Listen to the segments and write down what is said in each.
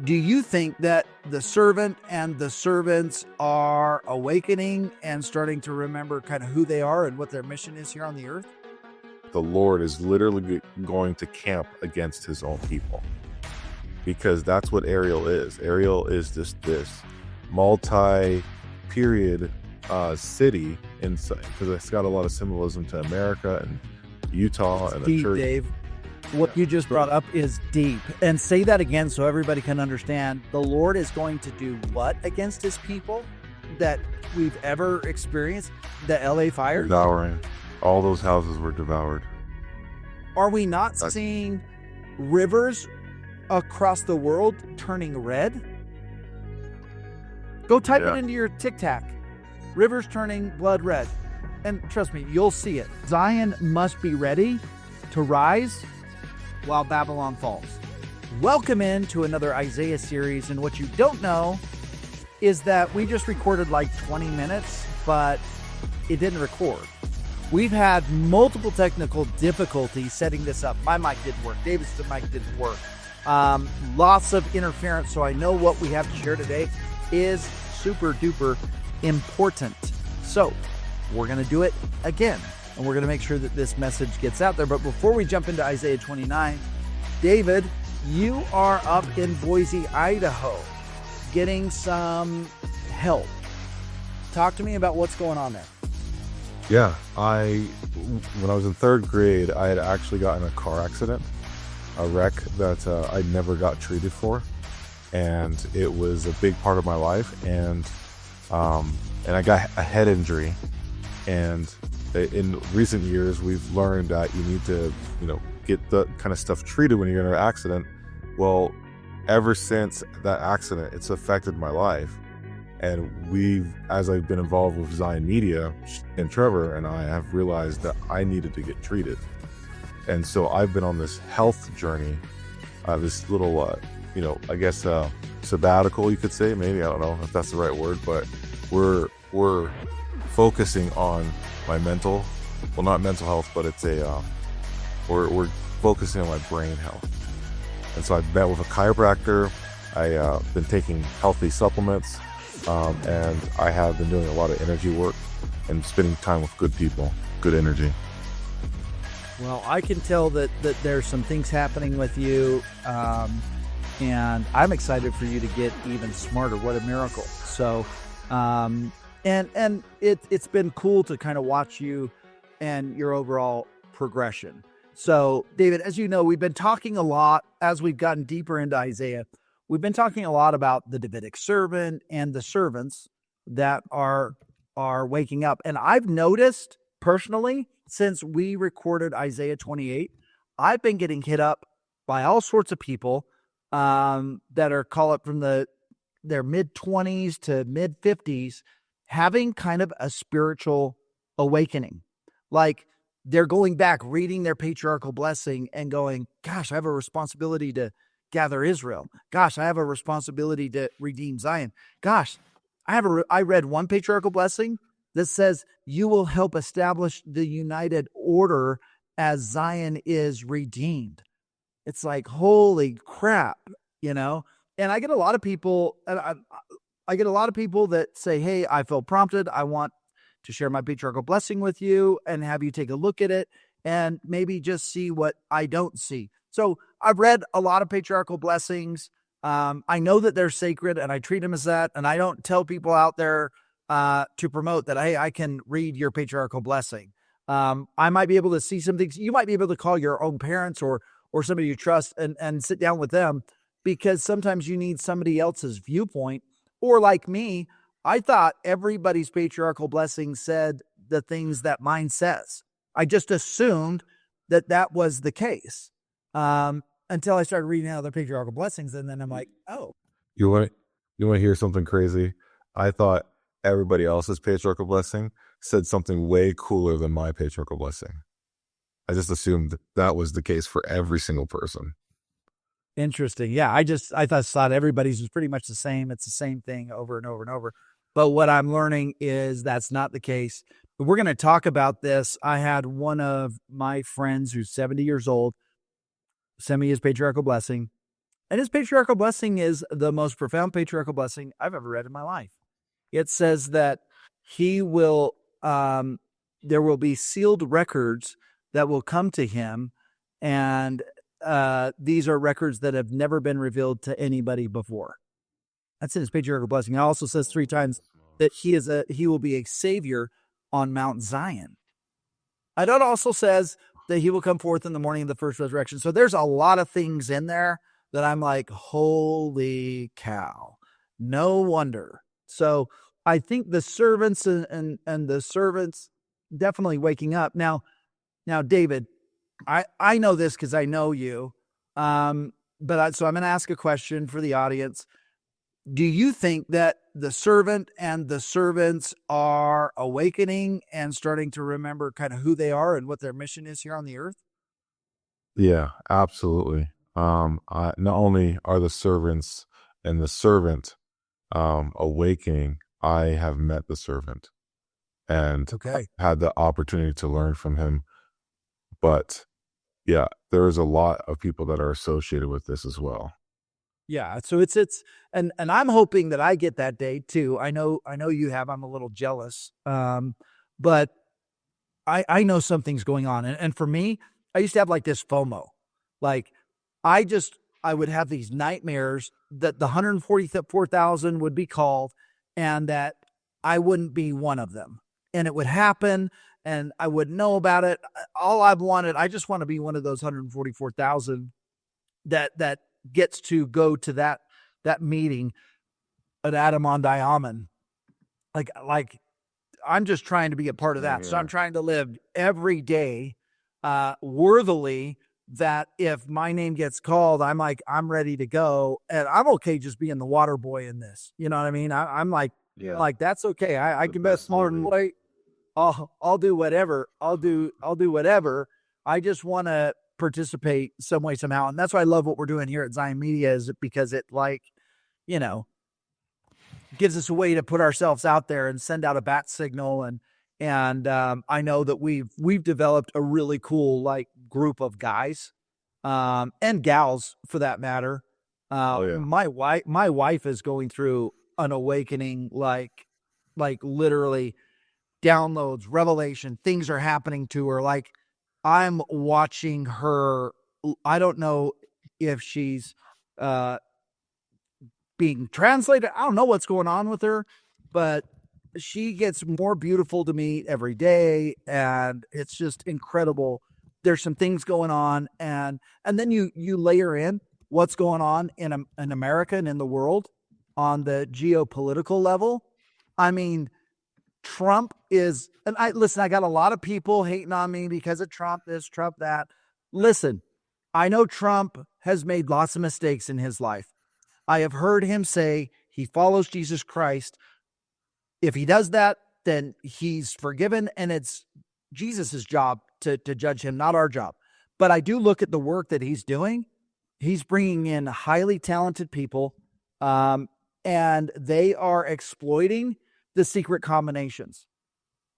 Do you think that the servant and the servants are awakening and starting to remember kind of who they are and what their mission is here on the earth? The Lord is literally going to camp against his own people, because that's what Ariel is. Ariel is this multi-period city inside, because it's got a lot of symbolism to America and Utah and the church. Dave, what you just brought up is deep. And say that again so everybody can understand. The Lord is going to do what against his people that we've ever experienced? The LA fire? Devouring. All those houses were devoured. Are we not seeing rivers across the world turning red? Go type it into your TikTok. Rivers turning blood red. And trust me, you'll see it. Zion must be ready to rise while Babylon falls. Welcome into another Isaiah series. And what you don't know is that we just recorded like 20 minutes, but it didn't record. We've had multiple technical difficulties setting this up. My mic didn't work. David's mic didn't work. Lots of interference. So I know what we have to share today is super duper important. So we're going to do it again. And we're going to make sure that this message gets out there. But before we jump into Isaiah 29, David, you are up in Boise, Idaho, getting some help. Talk to me about what's going on there. Yeah, when I was in third grade, I had actually gotten a car accident, a wreck that I never got treated for. And it was a big part of my life. And I got a head injury. And in recent years, we've learned that you need to, get the kind of stuff treated when you're in an accident. Well, ever since that accident, it's affected my life. And as I've been involved with Zion Media, and Trevor and I have realized that I needed to get treated. And so I've been on this health journey, this little, sabbatical, you could say, maybe, I don't know if that's the right word, but we're focusing on my not mental health, but it's we're focusing on my brain health. And so I've met with a chiropractor. I've been taking healthy supplements, and I have been doing a lot of energy work and spending time with good people, good energy. Well, I can tell that there's some things happening with you, and I'm excited for you to get even smarter. What a miracle. So, and it's been cool to kind of watch you and your overall progression. So, David, as you know, we've been talking a lot as we've gotten deeper into Isaiah. We've been talking a lot about the Davidic servant and the servants that are waking up. And I've noticed personally, since we recorded Isaiah 28, I've been getting hit up by all sorts of people that are call it from their mid-20s to mid-50s, having kind of a spiritual awakening. Like they're going back, reading their patriarchal blessing and going, gosh, I have a responsibility to gather Israel. Gosh, I have a responsibility to redeem Zion. Gosh, I read one patriarchal blessing that says you will help establish the united order as Zion is redeemed. It's like, holy crap, And I get a lot of people, that say, hey, I feel prompted. I want to share my patriarchal blessing with you and have you take a look at it and maybe just see what I don't see. So I've read a lot of patriarchal blessings. I know that they're sacred and I treat them as that. And I don't tell people out there to promote that, hey, I can read your patriarchal blessing. I might be able to see some things. You might be able to call your own parents or somebody you trust and sit down with them, because sometimes you need somebody else's viewpoint. Or like me, I thought everybody's patriarchal blessing said the things that mine says. I just assumed that was the case. Until I started reading out the patriarchal blessings, and then I'm like, oh. You want to hear something crazy? I thought everybody else's patriarchal blessing said something way cooler than my patriarchal blessing. I just assumed that was the case for every single person. Interesting. Yeah, I thought everybody's was pretty much the same. It's the same thing over and over and over. But what I'm learning is that's not the case. But we're going to talk about this. I had one of my friends who's 70 years old send me his patriarchal blessing. And his patriarchal blessing is the most profound patriarchal blessing I've ever read in my life. It says that he will, there will be sealed records that will come to him, and these are records that have never been revealed to anybody before. That's in his patriarchal blessing. It also says 3 times that he will be a savior on Mount Zion. And it also says that he will come forth in the morning of the first resurrection. So there's a lot of things in there that I'm like, holy cow. No wonder. So I think the servants and the servants definitely waking up. Now, David, I know this because I know you. So I'm going to ask a question for the audience. Do you think that the servant and the servants are awakening and starting to remember kind of who they are and what their mission is here on the earth? Yeah, absolutely. Not only are the servants and the servant awakening, I have met the servant and Okay. had the opportunity to learn from him. But yeah, there is a lot of people that are associated with this as well. Yeah. So and I'm hoping that I get that day too. I know you have. I'm a little jealous. But I know something's going on. And for me, I used to have like this FOMO. Like I would have these nightmares that the 144,000 would be called and that I wouldn't be one of them. And it would happen and I wouldn't know about it. All I've wanted, I just want to be one of those 144,000 that gets to go to that meeting at Adam-on-Diamond. Like I'm just trying to be a part of that. So I'm trying to live every day worthily, that if my name gets called, I'm ready to go. And I'm okay just being the water boy in this. You know what I mean? I'm like, that's okay. I can bet smaller than late. I'll do whatever. I'll do whatever. I just want to participate some way, somehow. And that's why I love what we're doing here at Zion Media, is because it you know, gives us a way to put ourselves out there and send out a bat signal. And I know that we've developed a really cool group of guys and gals for that matter. My wife is going through an awakening, like literally downloads, revelation, things are happening to her. Like I'm watching her. I don't know if she's being translated. I don't know what's going on with her, but she gets more beautiful to me every day. And it's just incredible. There's some things going on. And then you layer in what's going on in America and in the world on the geopolitical level. I mean, Trump is, and I got a lot of people hating on me because of Trump this, Trump that. Listen, I know Trump has made lots of mistakes in his life. I have heard him say he follows Jesus Christ. If he does that, then he's forgiven, and it's Jesus's job to judge him, not our job. But I do look at the work that he's doing. He's bringing in highly talented people, and they are exploiting the secret combinations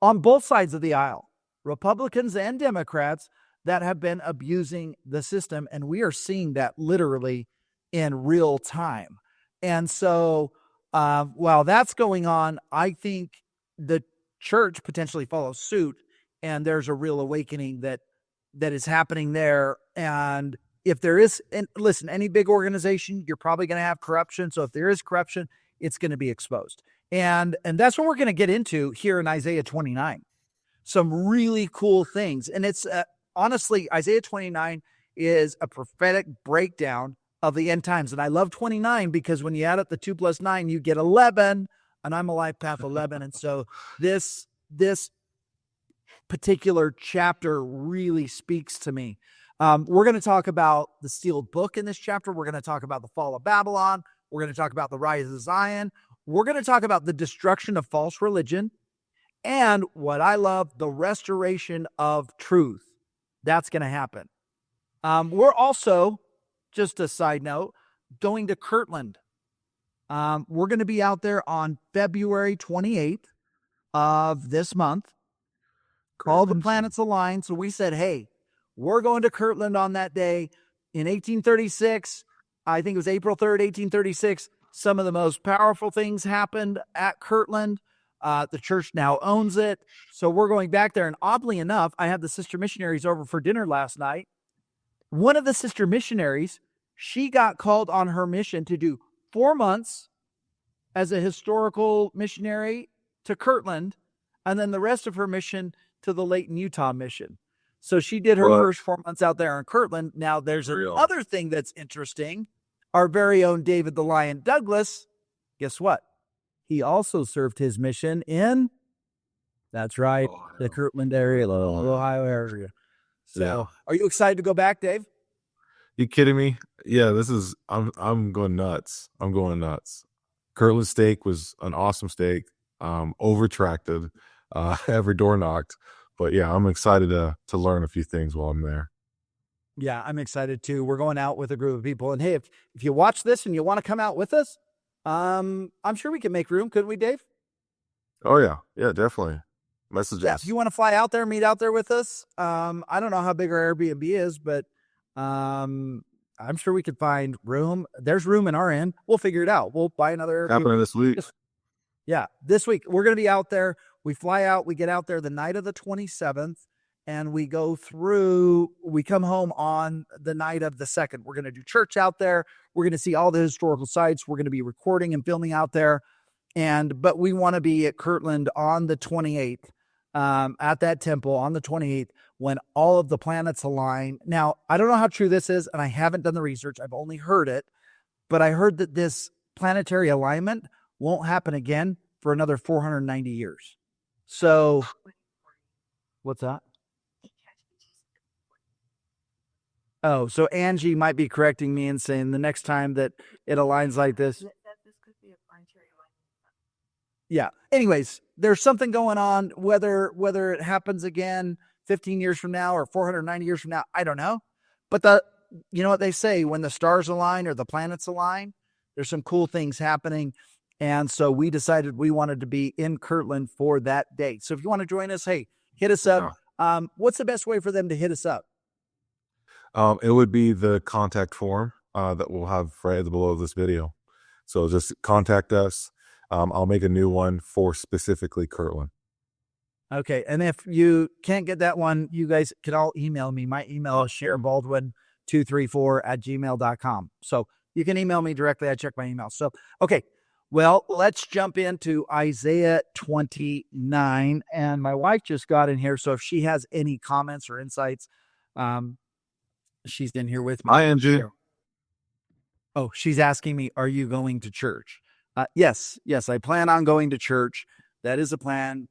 on both sides of the aisle, Republicans and Democrats, that have been abusing the system. And we are seeing that literally in real time. And so while that's going on, I think the church potentially follows suit, and there's a real awakening that is happening there. And if there is, and listen, any big organization, you're probably going to have corruption. So if there is corruption, it's going to be exposed. And that's what we're going to get into here in Isaiah 29. Some really cool things. And it's honestly, Isaiah 29 is a prophetic breakdown of the end times. And I love 29 because when you add up the 2 + 9, you get 11, and I'm a life path 11. And so this particular chapter really speaks to me. We're going to talk about the sealed book in this chapter. We're going to talk about the fall of Babylon. We're going to talk about the rise of Zion. We're going to talk about the destruction of false religion. And what I love, the restoration of truth. That's going to happen. We're also, just a side note, going to Kirtland. We're going to be out there on February 28th of this month. All the planets aligned. So we said, hey, we're going to Kirtland on that day. In 1836, I think it was April 3rd, 1836. Some of the most powerful things happened at Kirtland. The church now owns it. So we're going back there. And oddly enough, I had the sister missionaries over for dinner last night. One of the sister missionaries, she got called on her mission to do 4 months as a historical missionary to Kirtland, and then the rest of her mission to the Layton, Utah mission. So she did her first 4 months out there in Kirtland. Now there's another thing that's interesting. Our very own David the Lion Douglas, guess what? He also served his mission in, that's right, the Kirtland area, the Ohio area. So are you excited to go back, Dave? You kidding me? Yeah, I'm going nuts. I'm going nuts. Kirtland steak was an awesome steak. Overtracted, every door knocked. But yeah, I'm excited to learn a few things while I'm there. Yeah, I'm excited too. We're going out with a group of people. And hey, if you watch this and you want to come out with us, I'm sure we can make room, couldn't we, Dave? Oh yeah. Yeah, definitely. Messages. Yeah, if you want to fly out there, meet out there with us. I don't know how big our Airbnb is, but I'm sure we could find room. There's room in our end. We'll figure it out. We'll buy another Airbnb. Happening this week. Yeah, this week. We're going to be out there. We fly out. We get out there the night of the 27th, and we go through. We come home on the night of the 2nd. We're going to do church out there. We're going to see all the historical sites. We're going to be recording and filming out there. But we want to be at Kirtland on the 28th, at that temple on the 28th, when all of the planets align. Now, I don't know how true this is, and I haven't done the research. I've only heard it, but I heard that this planetary alignment won't happen again for another 490 years. So, what's that? Oh, so Angie might be correcting me and saying the next time that it aligns like this. This could be a planetary alignment. Yeah. Anyways, there's something going on, whether it happens again 15 years from now or 490 years from now, I don't know. But you know what they say, when the stars align or the planets align, there's some cool things happening. And so we decided we wanted to be in Kirtland for that date. So if you want to join us, hey, hit us up. What's the best way for them to hit us up? It would be the contact form that we'll have right below this video. So just contact us. I'll make a new one for specifically Kirtland. Okay. And if you can't get that one, you guys can all email me. My email is sharonbaldwin234@gmail.com. So you can email me directly. I check my email. So, okay. Well, let's jump into Isaiah 29. And my wife just got in here. So if she has any comments or insights, she's in here with me. Hi, Angie. Oh, she's asking me, are you going to church? Yes, I plan on going to church. That is a plan.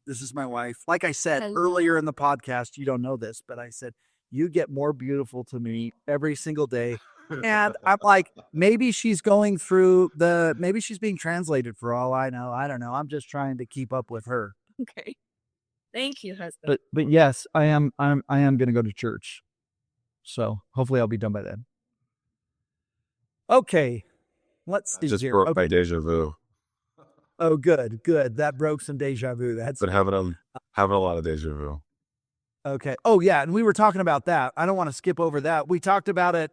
This is my wife. Like I said earlier in the podcast, you don't know this, but I said, you get more beautiful to me every single day. And I'm like, maybe she's going through maybe she's being translated for all I know. I don't know. I'm just trying to keep up with her. Okay. Thank you, husband. But yes, I am going to go to church. So hopefully I'll be done by then. Okay. Let's see. I just broke my deja vu. Oh, good. That broke some deja vu. That's been having a lot of deja vu. Okay. Oh yeah. And we were talking about that. I don't want to skip over that. We talked about it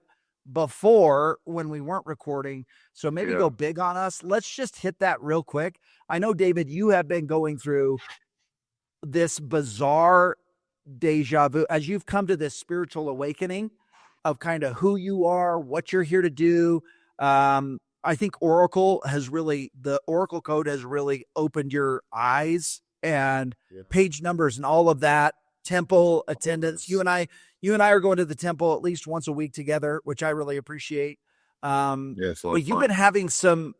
before when we weren't recording. So maybe go big on us. Let's just hit that real quick. I know, David, you have been going through this bizarre deja vu as you've come to this spiritual awakening of kind of who you are, what you're here to do. I think the Oracle code has really opened your eyes, and page numbers and all of that, temple attendance. You and I are going to the temple at least once a week together, which I really appreciate. But you've been having some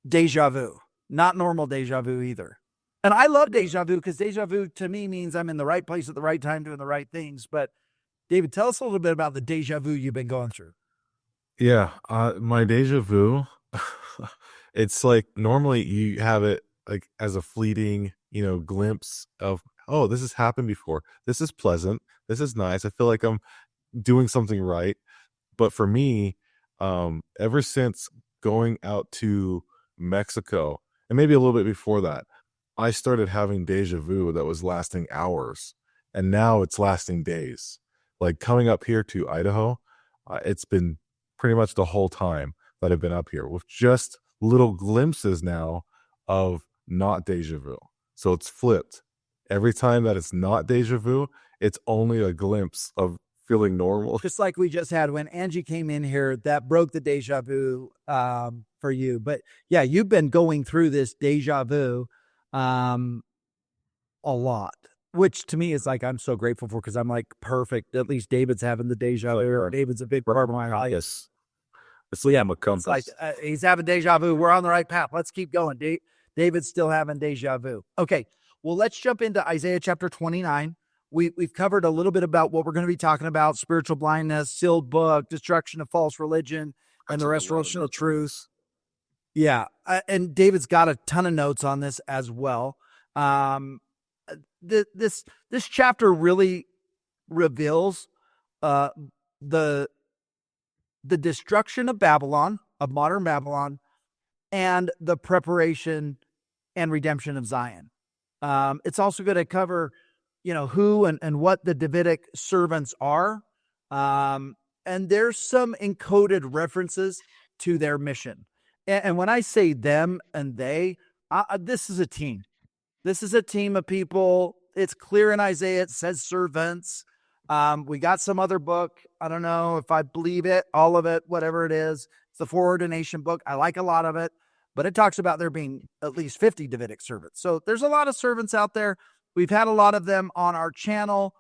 deja vu, not normal deja vu either. And I love deja vu because deja vu to me means I'm in the right place at the right time doing the right things. But David, tell us a little bit about the deja vu you've been going through. Yeah, my deja vu, it's like normally you have it like as a fleeting, glimpse of, oh, this has happened before. This is pleasant. This is nice. I feel like I'm doing something right. But for me, ever since going out to Mexico, and maybe a little bit before that, I started having deja vu that was lasting hours, and now it's lasting days. Like coming up here to Idaho, It's been pretty much the whole time that I've been up here with just little glimpses now of not deja vu. So it's flipped. Every time that it's not deja vu, it's only a glimpse of feeling normal. Just like we just had when Angie came in here, that broke the deja vu for you. But yeah, you've been going through this deja vu a lot, which to me is like, I'm so grateful for, because I'm like, perfect. At least David's having the deja vu. David's a big part of my life. Yes. It's like he's having deja vu. We're on the right path. Let's keep going. David's still having deja vu. Okay. Well, let's jump into Isaiah chapter 29. We've covered a little bit about what we're going to be talking about: spiritual blindness, sealed book, destruction of false religion, and the restoration of truth. Yeah. And David's got a ton of notes on this as well. This chapter really reveals the destruction of Babylon, of modern Babylon, and the preparation and redemption of Zion. It's also going to cover, who and what the Davidic servants are. And there's some encoded references to their mission. And when I say them and they, this is a team. This is a team of people. It's clear in Isaiah. It says servants. We got some other book. I don't know if I believe it, all of it, whatever it is. It's the foreordination book. I like a lot of it, but it talks about there being at least 50 Davidic servants. So there's a lot of servants out there. We've had a lot of them on our channel,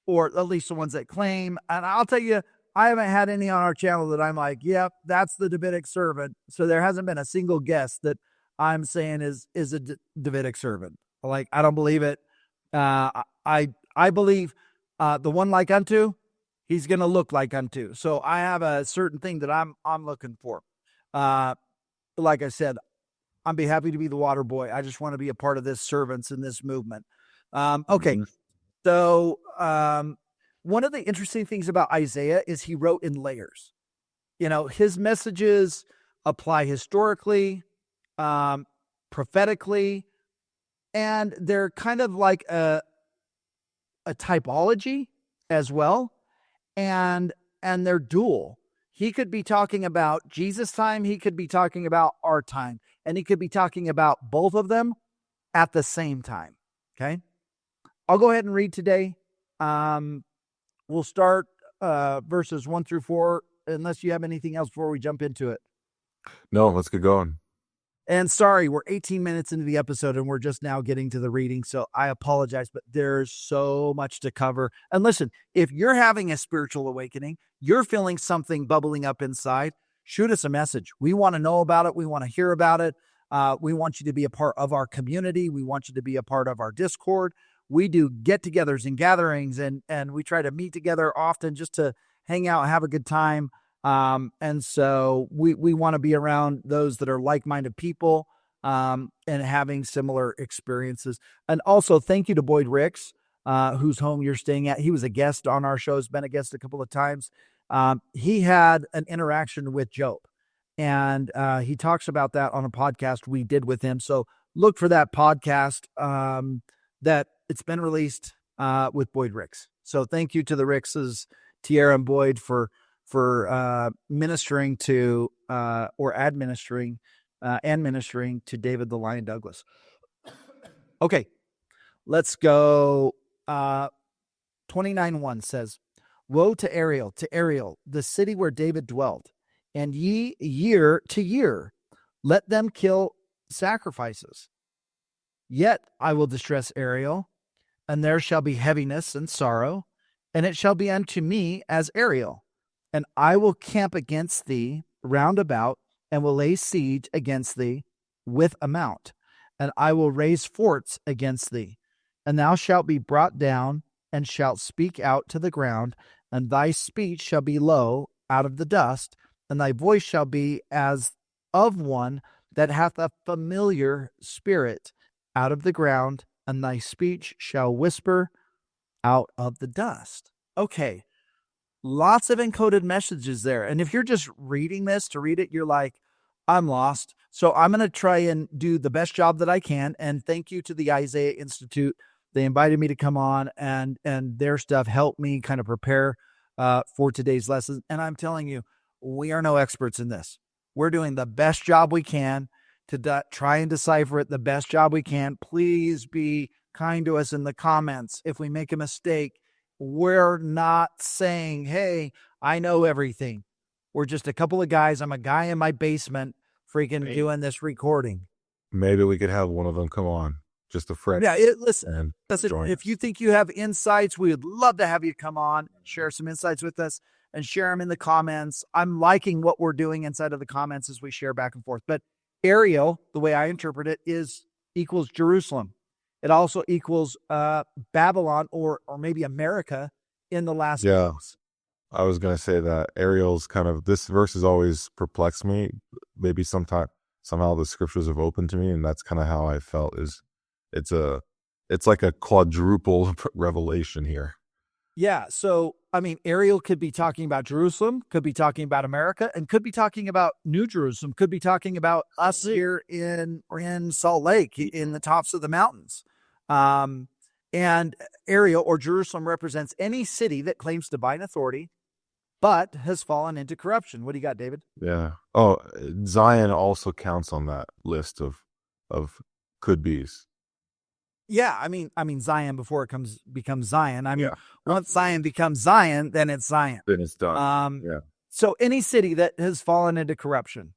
or at least the ones that claim. And I'll tell you, I haven't had any on our channel that I'm like, yep, that's the Davidic servant. So there hasn't been a single guest that I'm saying is a Davidic servant. Like, I don't believe it. I believe the one like unto, he's going to look like unto. So I have a certain thing that I'm looking for. Like I said, I'd be happy to be the water boy. I just want to be a part of this servants in this movement. Okay. So one of the interesting things about Isaiah is he wrote in layers. His messages apply historically, prophetically, and they're kind of like a typology as well. And they're dual. He could be talking about Jesus' time. He could be talking about our time. And he could be talking about both of them at the same time. Okay. I'll go ahead and read today. We'll start verses 1 through 4, unless you have anything else before we jump into it. No, let's get going. And sorry, we're 18 minutes into the episode and we're just now getting to the reading. So I apologize, but there's so much to cover. And listen, if you're having a spiritual awakening, you're feeling something bubbling up inside, shoot us a message. We want to know about it. We want to hear about it. We want you to be a part of our community. We want you to be a part of our Discord. We do get-togethers and gatherings, and we try to meet together often just to hang out, have a good time. And so we want to be around those that are like-minded people, and having similar experiences. And also thank you to Boyd Ricks, whose home you're staying at. He was a guest on our show, has been a guest a couple of times. He had an interaction with Job, and he talks about that on a podcast we did with him. So look for that podcast, that it's been released, with Boyd Ricks. So thank you to the Rickses, Tierra and Boyd, for ministering to, or administering, and ministering to David the Lion Douglas. Okay, let's go. 29:1 says, "Woe to Ariel, the city where David dwelt, and ye year to year, let them kill sacrifices. Yet I will distress Ariel, and there shall be heaviness and sorrow, and it shall be unto me as Ariel. And I will camp against thee round about, and will lay siege against thee with a mount, and I will raise forts against thee. And thou shalt be brought down, and shalt speak out to the ground, and thy speech shall be low out of the dust, and thy voice shall be as of one that hath a familiar spirit out of the ground, and thy speech shall whisper out of the dust." Okay. Lots of encoded messages there. And if you're just reading this to read it, you're like, I'm lost. So I'm going to try and do the best job that I can. And thank you to the Isaiah Institute. They invited me to come on, and their stuff helped me kind of prepare for today's lesson. And I'm telling you, we are no experts in this. We're doing the best job we can to try and decipher it the best job we can. Please be kind to us in the comments. If we make a mistake, we're not saying, hey, I know everything. We're just a couple of guys. I'm a guy in my basement freaking doing this recording. Maybe we could have one of them come on, just a friend. Yeah, listen, if you think you have insights, we would love to have you come on, share some insights with us, and share them in the comments. I'm liking what we're doing inside of the comments as we share back and forth. But Ariel, the way I interpret it, equals Jerusalem. It also equals Babylon or maybe America in the last days. I was going to say that Ariel's this verse has always perplexed me. Maybe somehow the scriptures have opened to me, and that's kind of how I felt. It's like a quadruple revelation here. Yeah. So, I mean, Ariel could be talking about Jerusalem, could be talking about America, and could be talking about New Jerusalem, could be talking about us here in Salt Lake, in the tops of the mountains. And Ariel or Jerusalem represents any city that claims divine authority, but has fallen into corruption. What do you got, David? Yeah. Oh, Zion also counts on that list of could be's. Yeah, I mean Zion before it becomes Zion. I mean, once Zion becomes Zion, then it's Zion. Then it's done. So any city that has fallen into corruption,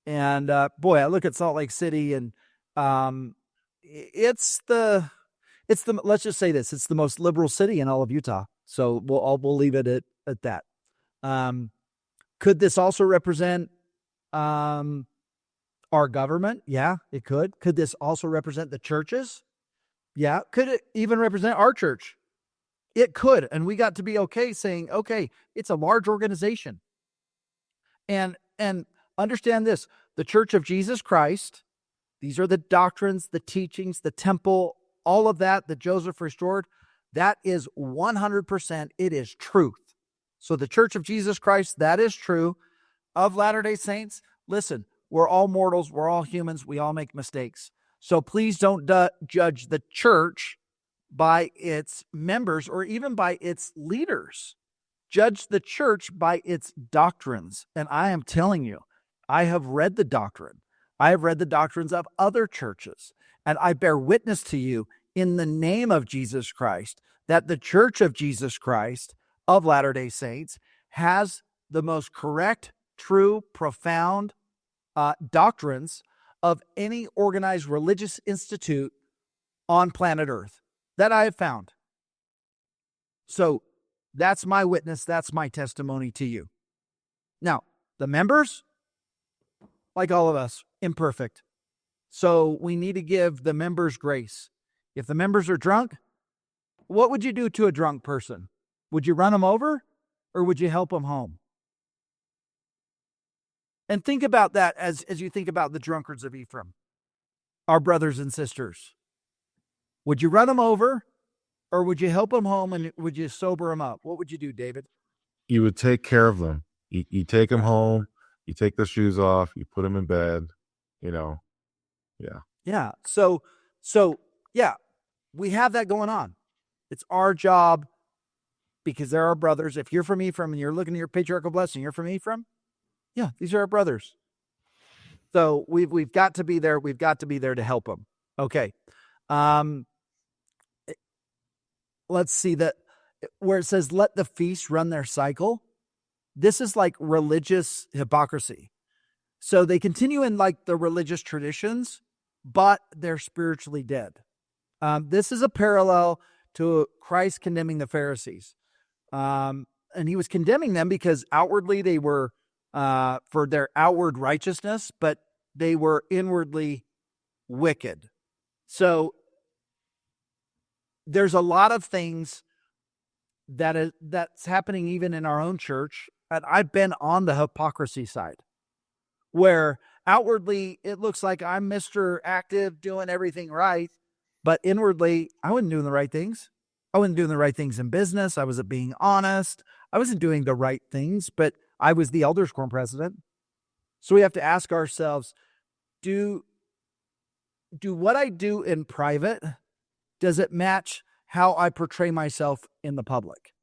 and boy, I look at Salt Lake City, and it's the let's just say this: it's the most liberal city in all of Utah. So we'll leave it at that. Could this also represent our government? Yeah, it could. Could this also represent the churches? Yeah. Could it even represent our church? It could. And we got to be okay saying, okay, it's a large organization. And understand this, the Church of Jesus Christ, these are the doctrines, the teachings, the temple, all of that Joseph restored. That is 100%. It is truth. So the Church of Jesus Christ, that is true. Of Latter-day Saints, listen, we're all mortals. We're all humans. We all make mistakes. So please don't judge the church by its members or even by its leaders. Judge the church by its doctrines. And I am telling you, I have read the doctrine. I have read the doctrines of other churches. And I bear witness to you in the name of Jesus Christ that the Church of Jesus Christ of Latter-day Saints has the most correct, true, profound doctrines of any organized religious institute on planet Earth that I have found. So that's my witness. That's my testimony to you. Now, the members, like all of us, imperfect. So we need to give the members grace. If the members are drunk, what would you do to a drunk person? Would you run them over or would you help them home? And think about that as you think about the drunkards of Ephraim, our brothers and sisters. Would you run them over or would you help them home and would you sober them up? What would you do, David? You would take care of them. You take them home. You take their shoes off. You put them in bed. Yeah. Yeah. So yeah, we have that going on. It's our job because they're our brothers. If you're from Ephraim and you're looking at your patriarchal blessing, you're from Ephraim. Yeah, these are our brothers. So we've got to be there. We've got to be there to help them. Okay. Let's see that where it says, let the feast run their cycle. This is like religious hypocrisy. So they continue in like the religious traditions, but they're spiritually dead. This is a parallel to Christ condemning the Pharisees. And he was condemning them because outwardly they were for their outward righteousness, but they were inwardly wicked. So there's a lot of things that's happening even in our own church. And I've been on the hypocrisy side where outwardly it looks like I'm Mr. Active doing everything right, but inwardly I wasn't doing the right things. I wasn't doing the right things in business. I wasn't being honest. I wasn't doing the right things, but I was the elders quorum president. So we have to ask ourselves, do what I do in private, does it match how I portray myself in the public?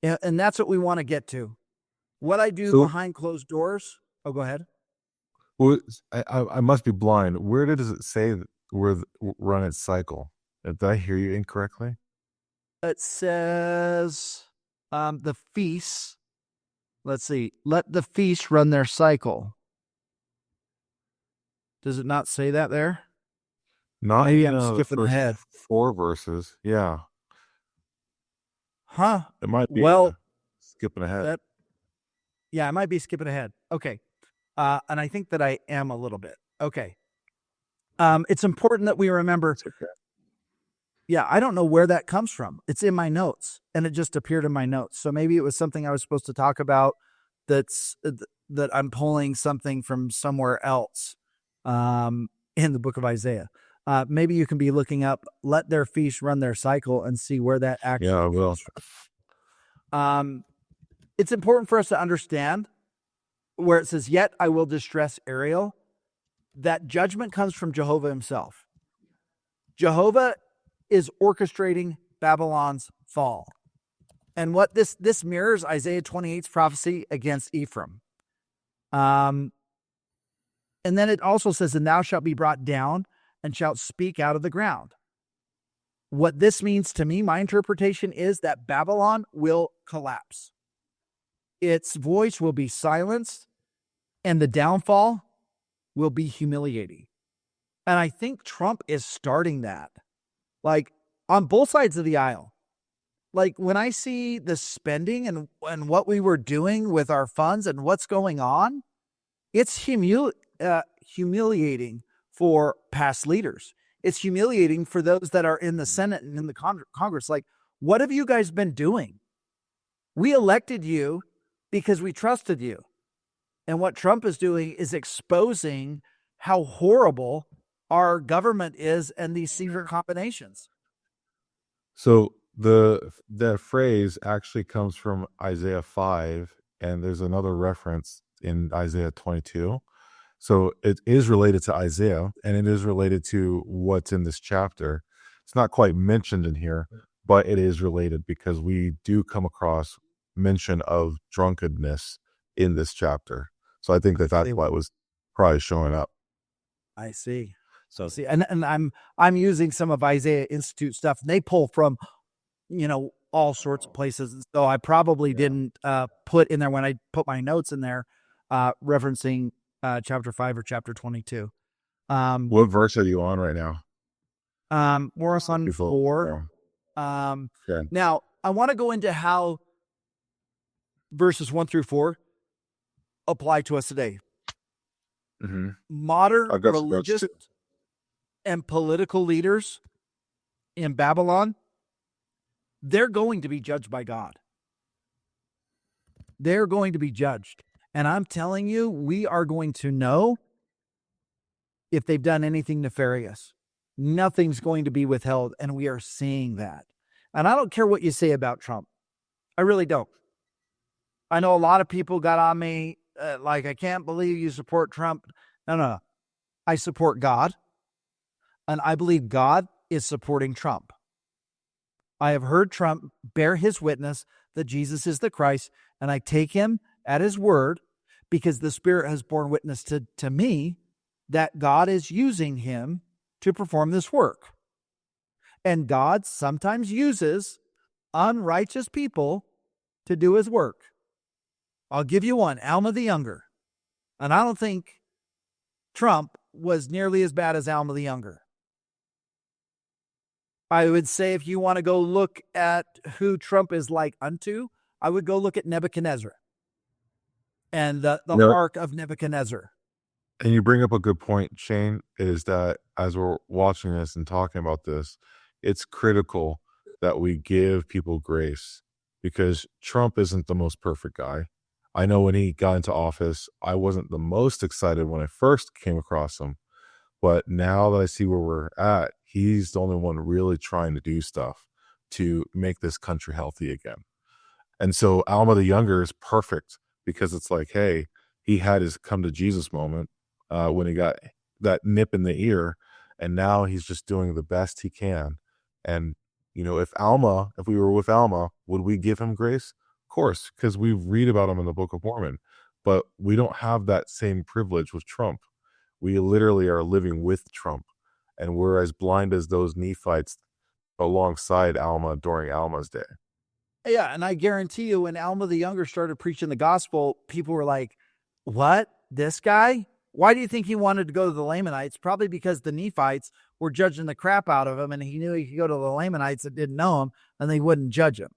And that's what we want to get to. What I do So, behind closed doors. Oh, go ahead. well, I must be blind. Where does it say where run its cycle? Did I hear you incorrectly? It says the feasts. Let's see. Let the feasts run their cycle. Does it not say that there? Not Maybe in I'm the skipping first ahead. 4 verses. Yeah, Huh? it might be Well, skipping ahead. that yeah, I might be skipping ahead. Okay. And I think that I am a little bit. Okay. It's important that we remember. It's okay. Yeah, I don't know where that comes from. It's in my notes, and it just appeared in my notes. So maybe it was something I was supposed to talk about. That I'm pulling something from somewhere else, in the book of Isaiah. Maybe you can be looking up "Let their feast run their cycle" and see where that actually Yeah, I will. comes from. It's important for us to understand where it says, "Yet I will distress Ariel." That judgment comes from Jehovah himself. Jehovah is orchestrating Babylon's fall. And what this mirrors Isaiah 28's prophecy against Ephraim. And then it also says, "And thou shalt be brought down and shalt speak out of the ground." What this means to me, my interpretation is that Babylon will collapse. Its voice will be silenced, and the downfall will be humiliating. And I think Trump is starting that. Like, on both sides of the aisle. Like, when I see the spending and what we were doing with our funds and what's going on, it's humiliating for past leaders. It's humiliating for those that are in the Senate and in the Congress. Like, what have you guys been doing? We elected you because we trusted you. And what Trump is doing is exposing how horrible our government is and these secret combinations. So the phrase actually comes from Isaiah 5, and there's another reference in Isaiah 22. So it is related to Isaiah, and it is related to what's in this chapter. It's not quite mentioned in here, but it is related because we do come across mention of drunkenness in this chapter. So I think that's why it was probably showing up. I see. So see, and I'm using some of Isaiah Institute stuff. And they pull from, all sorts of places. So I probably didn't put in there when I put my notes in there, referencing chapter 5 or chapter 22. What verse are you on right now? We're on 4. Okay. Now I want to go into how verses 1 through 4 apply to us today. Mm-hmm. Modern religious and political leaders in Babylon, they're going to be judged by God. They're going to be judged. And I'm telling you, we are going to know if they've done anything nefarious. Nothing's going to be withheld, and we are seeing that. And I don't care what you say about Trump. I really don't. I know a lot of people got on me, like, I can't believe you support Trump. No. I support God, and I believe God is supporting Trump. I have heard Trump bear his witness that Jesus is the Christ, and I take him at his word because the Spirit has borne witness to me that God is using him to perform this work. And God sometimes uses unrighteous people to do his work. I'll give you one, Alma the Younger. And I don't think Trump was nearly as bad as Alma the Younger. I would say if you want to go look at who Trump is like unto, I would go look at Nebuchadnezzar and the ark of Nebuchadnezzar. And you bring up a good point, Shane, is that as we're watching this and talking about this, it's critical that we give people grace because Trump isn't the most perfect guy. I know when he got into office, I wasn't the most excited when I first came across him. But now that I see where we're at, he's the only one really trying to do stuff to make this country healthy again. And so Alma the Younger is perfect because it's like, hey, he had his come to Jesus moment when he got that nip in the ear. And now he's just doing the best he can. And, if we were with Alma, would we give him grace? course, because we read about him in the Book of Mormon, but we don't have that same privilege with Trump. We literally are living with Trump, and we're as blind as those Nephites alongside Alma during Alma's day. Yeah, and I guarantee you, when Alma the Younger started preaching the gospel, people were like, "What? This guy? Why do you think he wanted to go to the Lamanites?" Probably because the Nephites were judging the crap out of him, and he knew he could go to the Lamanites that didn't know him, and they wouldn't judge him.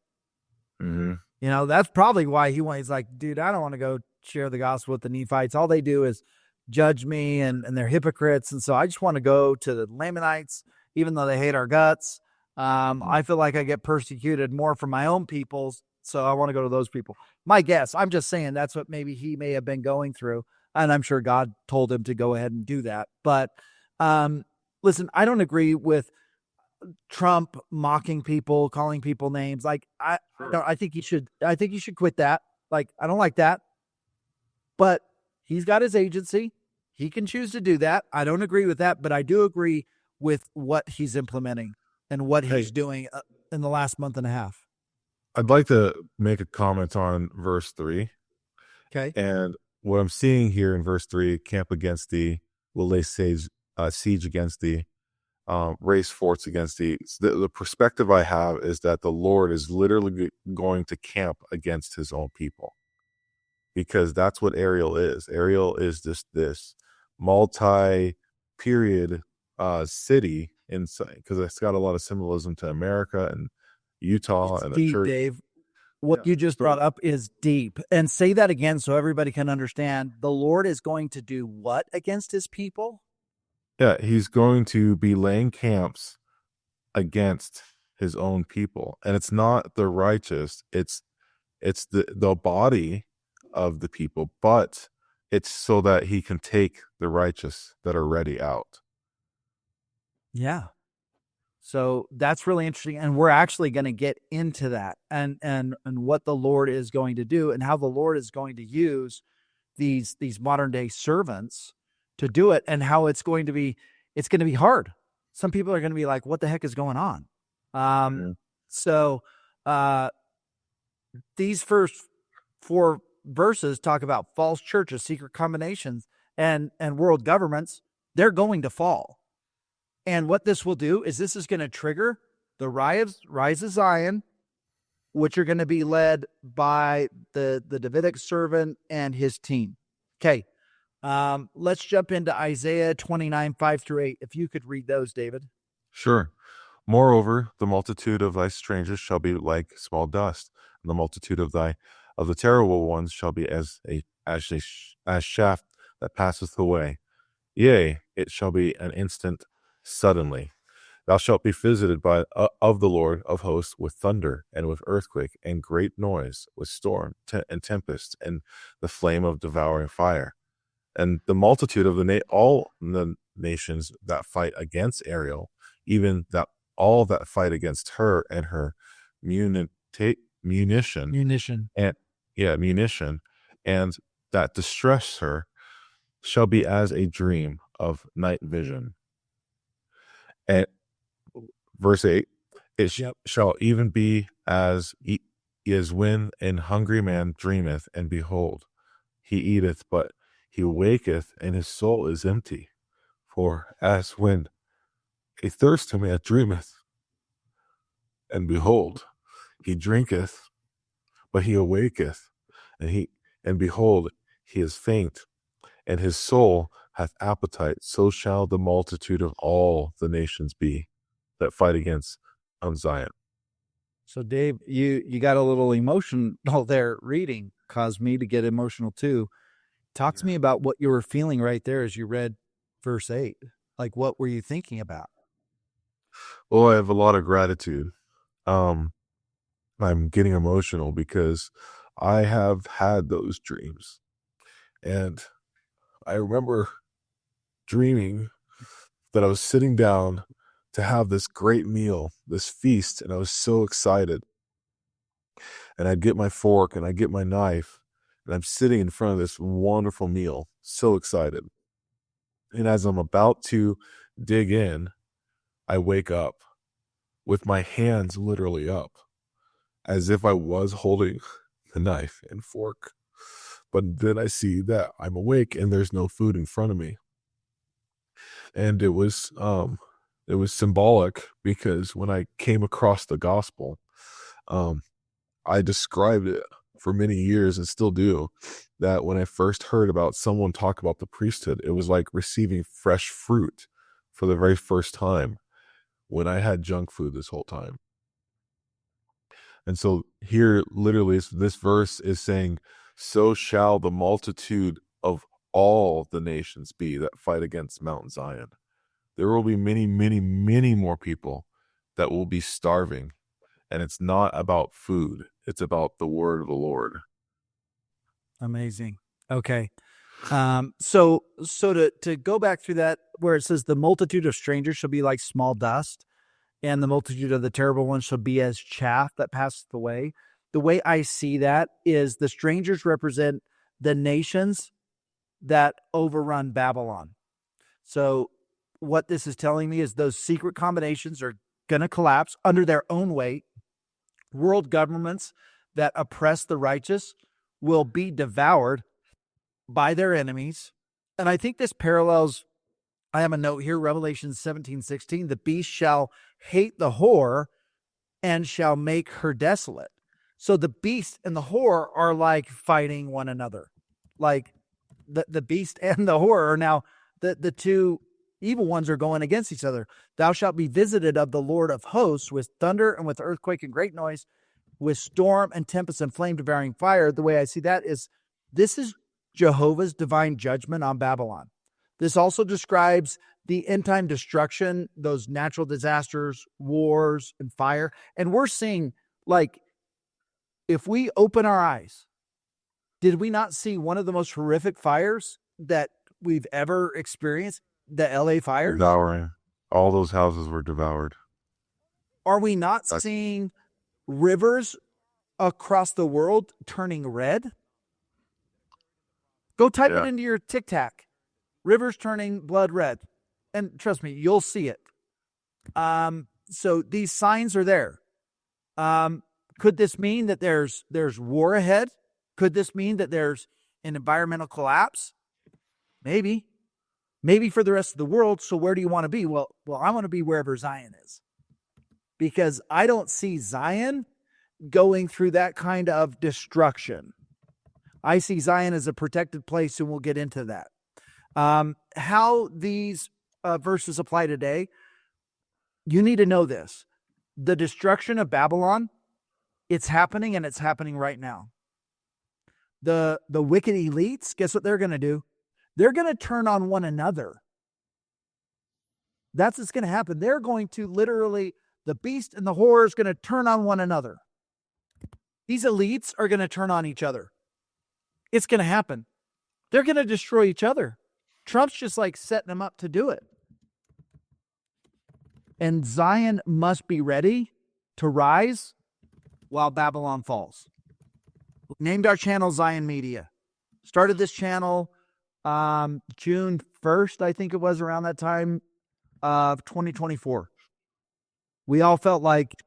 Mm-hmm. You know, that's probably why he's like, "Dude, I don't want to go share the gospel with the Nephites. All they do is judge me, and they're hypocrites, and so I just want to go to the Lamanites, even though they hate our guts." I feel like I get persecuted more from my own peoples, so I want to go to those people. My guess, I'm just saying that's what maybe he may have been going through, and I'm sure God told him to go ahead and do that. But listen, I don't agree with Trump mocking people, calling people names. Like I think he should. I think he should quit that. Like I don't like that. But he's got his agency. He can choose to do that. I don't agree with that, but I do agree with what he's implementing and what he's doing in the last month and a half. I'd like to make a comment on verse 3. Okay. And what I'm seeing here in verse 3, camp against thee, will lay siege against thee, raise forts against thee. The perspective I have is that the Lord is literally going to camp against his own people, because that's what Ariel is. Ariel is this multi-period city inside, because it's got a lot of symbolism to America and Utah It's and deep, the church. Dave. What you just brought up is deep. And say that again so everybody can understand. The Lord is going to do what against his people? Yeah, he's going to be laying camps against his own people. And it's not the righteous, it's the body of the people, but it's so that he can take the righteous that are ready out. Yeah. So that's really interesting. And we're actually going to get into that and what the Lord is going to do and how the Lord is going to use these modern day servants to do it, and how it's going to be hard. Some people are going to be like, what the heck is going on? So these first 4 verses talk about false churches, secret combinations, and world governments. They're going to fall. And what this will do is this is going to trigger the rise of Zion, which are going to be led by the Davidic servant and his team. Okay, let's jump into Isaiah 29, 5-8. If you could read those, David. Sure. Moreover, the multitude of thy strangers shall be like small dust, and the multitude of the terrible ones shall be as shaft that passeth away. Yea, it shall be an instant suddenly. Thou shalt be visited by of the Lord of hosts with thunder and with earthquake and great noise, with storm and tempest and the flame of devouring fire. And the multitude of all the nations that fight against Ariel, even that all that fight against her and her munition and that distress her, shall be as a dream of night vision. And verse 8, it shall even be as when an hungry man dreameth, and behold, he eateth, but he waketh, and his soul is empty. For as when a thirsty man dreameth, and behold, he drinketh, but he awaketh, and behold, he is faint, and his soul hath appetite, so shall the multitude of all the nations be that fight against Zion. So Dave, you got a little emotional there reading, caused me to get emotional too. Talk to me about what you were feeling right there as you read verse 8. Like, what were you thinking about? Well, I have a lot of gratitude. I'm getting emotional because I have had those dreams. And I remember dreaming that I was sitting down to have this great meal, this feast, and I was so excited. And I'd get my fork and I'd get my knife, and I'm sitting in front of this wonderful meal, so excited. And as I'm about to dig in, I wake up with my hands literally up, as if I was holding the knife and fork. But then I see that I'm awake and there's no food in front of me. And it was symbolic because when I came across the gospel, um, I described it for many years and still do, that when I first heard about someone talk about the priesthood, it was like receiving fresh fruit for the very first time when I had junk food this whole time. And so here, literally, this verse is saying, so shall the multitude of all the nations be that fight against Mount Zion. There will be many, many, many more people that will be starving. And it's not about food. It's about the word of the Lord. Amazing. Okay. So to go back through that, where it says the multitude of strangers shall be like small dust, and the multitude of the terrible ones shall be as chaff that passeth away. The way I see that is the strangers represent the nations that overrun Babylon. So what this is telling me is those secret combinations are going to collapse under their own weight. World governments that oppress the righteous will be devoured by their enemies. And I think this parallels, I have a note here, Revelation 17:16, the beast shall hate the whore and shall make her desolate. So the beast and the whore are like fighting one another. Like the beast and the whore are now, the two evil ones are going against each other. Thou shalt be visited of the Lord of hosts with thunder and with earthquake and great noise, with storm and tempest and flame devouring fire. The way I see that is this is Jehovah's divine judgment on Babylon. This also describes the end time destruction, those natural disasters, wars, and fire. And we're seeing, like, if we open our eyes, did we not see one of the most horrific fires that we've ever experienced? The LA fires? Devouring. All those houses were devoured. Are we not seeing rivers across the world turning red? Go type it into your TikTok. Rivers turning blood red. And trust me, you'll see it. So these signs are there. Could this mean that there's war ahead? Could this mean that there's an environmental collapse? Maybe for the rest of the world. So where do you want to be? Well, I want to be wherever Zion is, because I don't see Zion going through that kind of destruction. I see Zion as a protected place, and we'll get into that. How these verses apply today, you need to know this. The destruction of Babylon, it's happening, and it's happening right now. The wicked elites, guess what they're going to do? They're going to turn on one another. That's what's going to happen. They're going to literally, the beast and the whore is going to turn on one another. These elites are going to turn on each other. It's going to happen. They're going to destroy each other. Trump's just like setting them up to do it. And Zion must be ready to rise while Babylon falls. Named our channel Zion Media. Started this channel June 1st, I think it was, around that time of 2024. We all felt like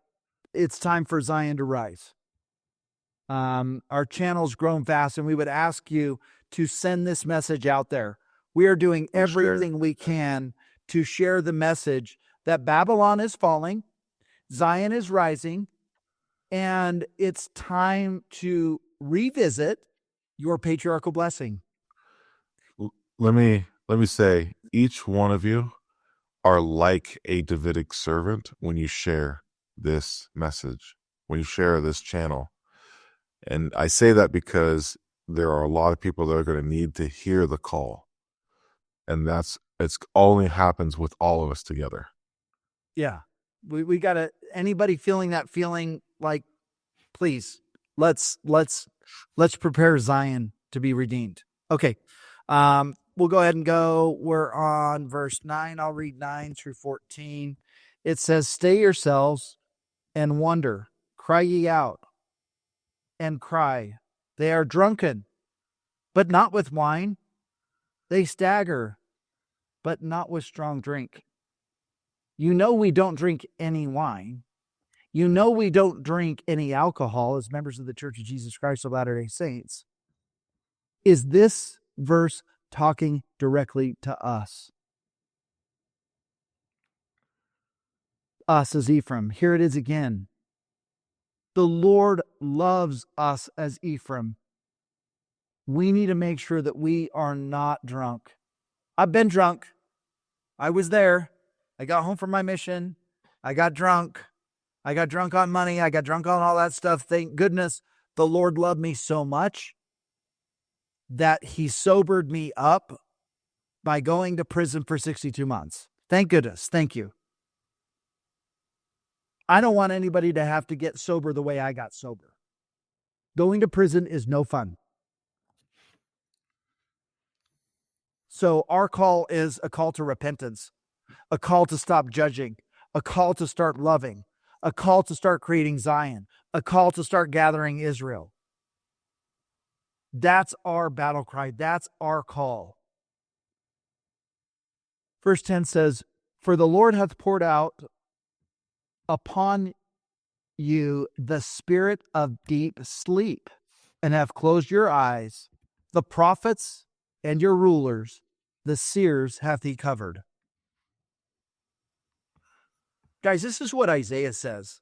it's time for Zion to rise. Our channel's grown fast, and we would ask you to send this message out there. We are doing everything we can to share the message that Babylon is falling, Zion is rising, and it's time to revisit your patriarchal blessing. Let me say, each one of you are like a Davidic servant when you share this message, when you share this channel. And I say that because there are a lot of people that are going to need to hear the call. And it's only happens with all of us together. Yeah. We got to, anybody feeling that feeling, like, please, let's prepare Zion to be redeemed. Okay. We'll go ahead and go. We're on verse 9. I'll read 9 through 14. It says, stay yourselves and wonder, cry ye out and cry. They are drunken, but not with wine. They stagger, but not with strong drink. You know we don't drink any wine, You know we don't drink any alcohol as members of the Church of Jesus Christ of Latter-day Saints. Is this verse talking directly to us? Us as Ephraim. Here it is again. The Lord loves us as Ephraim. We need to make sure that we are not drunk. I've been drunk. I was there. I got home from my mission. I got drunk. I got drunk on money. I got drunk on all that stuff. Thank goodness the Lord loved me so much that he sobered me up by going to prison for 62 months. Thank goodness. Thank you. I don't want anybody to have to get sober the way I got sober. Going to prison is no fun. So our call is a call to repentance, a call to stop judging, a call to start loving, a call to start creating Zion, a call to start gathering Israel. That's our battle cry. That's our call. Verse 10 says, "For the Lord hath poured out upon you the spirit of deep sleep, and have closed your eyes. The prophets and your rulers, the seers hath he covered." Guys, this is what Isaiah says.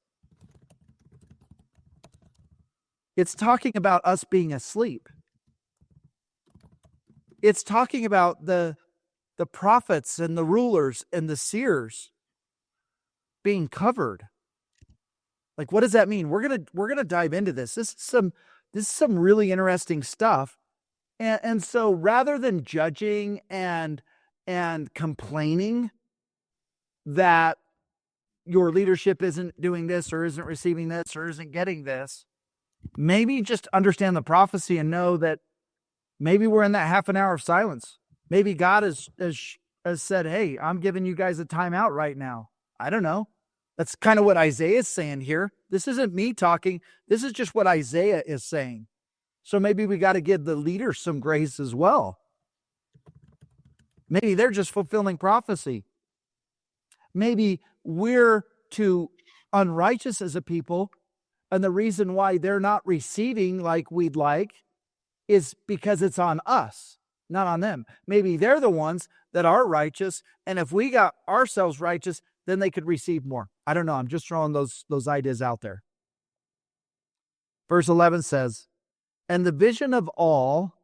It's talking about us being asleep. It's talking about the prophets and the rulers and the seers being covered. Like, what does that mean? We're gonna dive into this. This is some really interesting stuff. And so rather than judging and complaining that your leadership isn't doing this or isn't receiving this or isn't getting this, maybe just understand the prophecy and know that maybe we're in that half an hour of silence. Maybe God has said, hey, I'm giving you guys a timeout right now. I don't know. That's kind of what Isaiah is saying here. This isn't me talking. This is just what Isaiah is saying. So maybe we got to give the leaders some grace as well. Maybe they're just fulfilling prophecy. Maybe we're too unrighteous as a people, and the reason why they're not receiving like we'd like is because it's on us, not on them. Maybe they're the ones that are righteous, and if we got ourselves righteous, then they could receive more. I don't know. I'm just throwing those ideas out there. Verse 11 says, "And the vision of all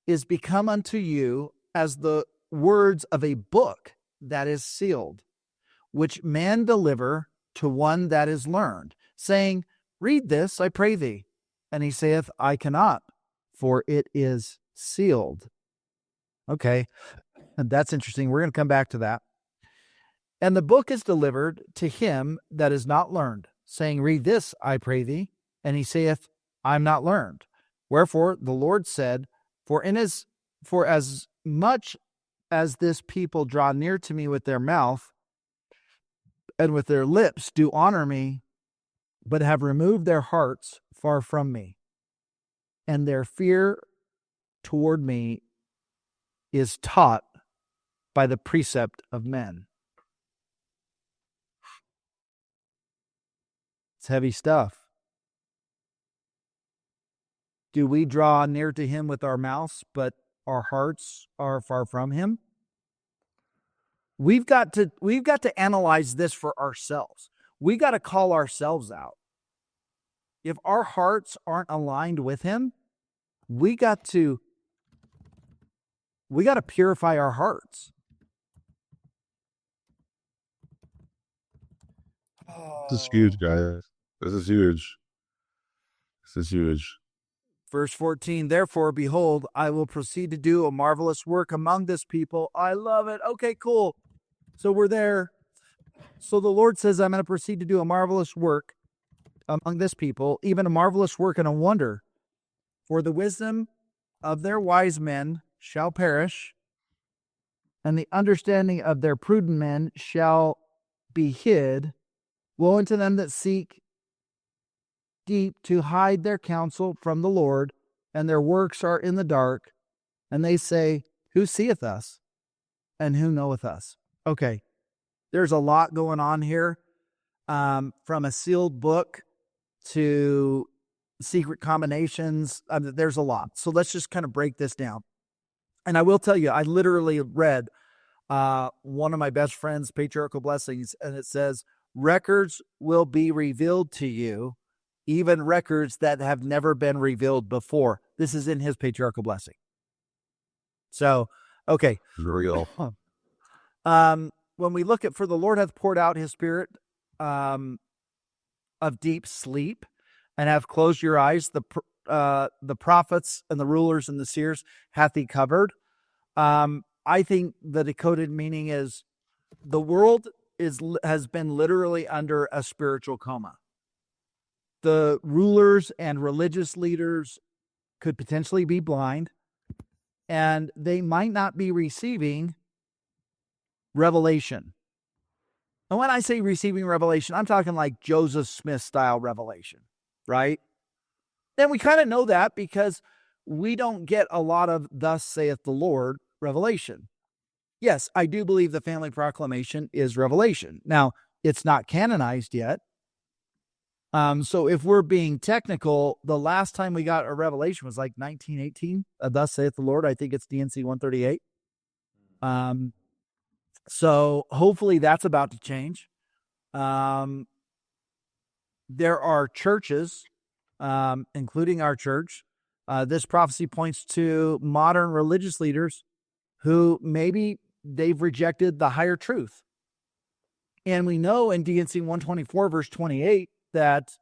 is become unto you as the words of a book that is sealed, which man deliver to one that is learned, saying, Read this, I pray thee. And he saith, I cannot, for it is sealed." Okay, and that's interesting. We're going to come back to that. "And the book is delivered to him that is not learned, saying, Read this, I pray thee. And he saith, I am not learned. Wherefore the Lord said, For as much as this people draw near to me with their mouth, and with their lips do honor me, but have removed their hearts far from me, and their fear toward me is taught by the precept of men." It's heavy stuff. Do we draw near to him with our mouths, but our hearts are far from him? We've got to analyze this for ourselves. We got to call ourselves out. If our hearts aren't aligned with him, we got to purify our hearts. This is huge, guys. This is huge. This is huge. Verse 14, "Therefore, behold, I will proceed to do a marvelous work among this people." I love it. Okay, cool. So we're there. So the Lord says, I'm going to proceed to do a marvelous work among this people, even a marvelous work and a wonder. "For the wisdom of their wise men shall perish, and the understanding of their prudent men shall be hid. Woe unto them that seek deep to hide their counsel from the Lord, and their works are in the dark. And they say, Who seeth us? And who knoweth us?" Okay, there's a lot going on here. from a sealed book to secret combinations. There's a lot. So let's just kind of break this down. And I will tell you, I literally read one of my best friend's patriarchal blessings, and it says, records will be revealed to you, even records that have never been revealed before. This is in his patriarchal blessing. So, okay. Real. When we look at, for the Lord hath poured out his spirit of deep sleep, and have closed your eyes, the prophets and the rulers and the seers hath he covered. I think the decoded meaning is the world has been literally under a spiritual coma. The rulers and religious leaders could potentially be blind, and they might not be receiving revelation. And when I say receiving revelation, I'm talking like Joseph Smith style revelation, right? And we kind of know that because we don't get a lot of thus saith the Lord revelation. Yes, I do believe the family proclamation is revelation. Now, it's not canonized yet. So if we're being technical, the last time we got a revelation was like 1918. Thus saith the Lord. I think it's DNC 138. So hopefully that's about to change. There are churches, including our church. This prophecy points to modern religious leaders who maybe they've rejected the higher truth. And we know in DNC 124, verse 28, that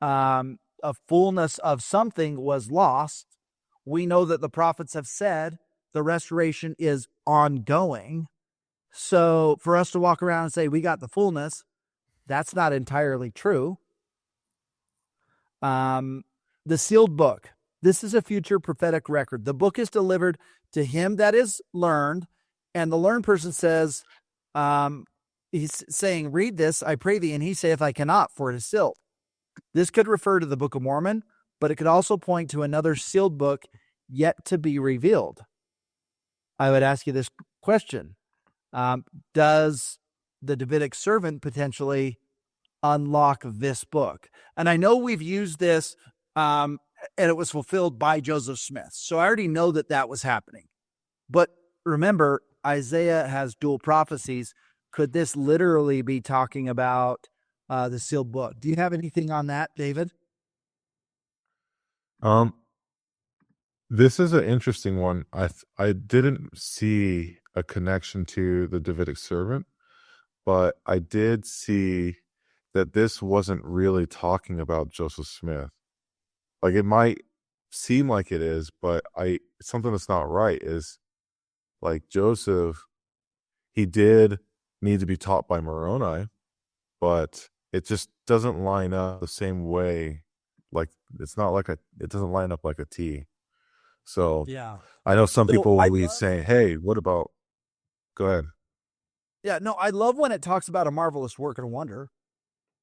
a fullness of something was lost. We know that the prophets have said the restoration is ongoing. So for us to walk around and say we got the fullness, that's not entirely true. The sealed book. This is a future prophetic record. The book is delivered to him that is learned, and the learned person says, he's saying, read this, I pray thee, and he saith, I cannot, for it is sealed. This could refer to the Book of Mormon, but it could also point to another sealed book yet to be revealed. I would ask you this question. Does the Davidic servant potentially unlock this book? And I know we've used this, and it was fulfilled by Joseph Smith. So I already know that that was happening. But remember, Isaiah has dual prophecies. Could this literally be talking about the sealed book? Do you have anything on that, David? This is an interesting one. I didn't see a connection to the Davidic servant, but I did see that this wasn't really talking about Joseph Smith. Like, it might seem like it is, but something that's not right is, like, Joseph, he did need to be taught by Moroni, but it just doesn't line up the same way. Like, it's not like it doesn't line up like a T. So yeah, I know some people will be saying, hey, what about, go ahead. Yeah, no, I love when it talks about a marvelous work and wonder.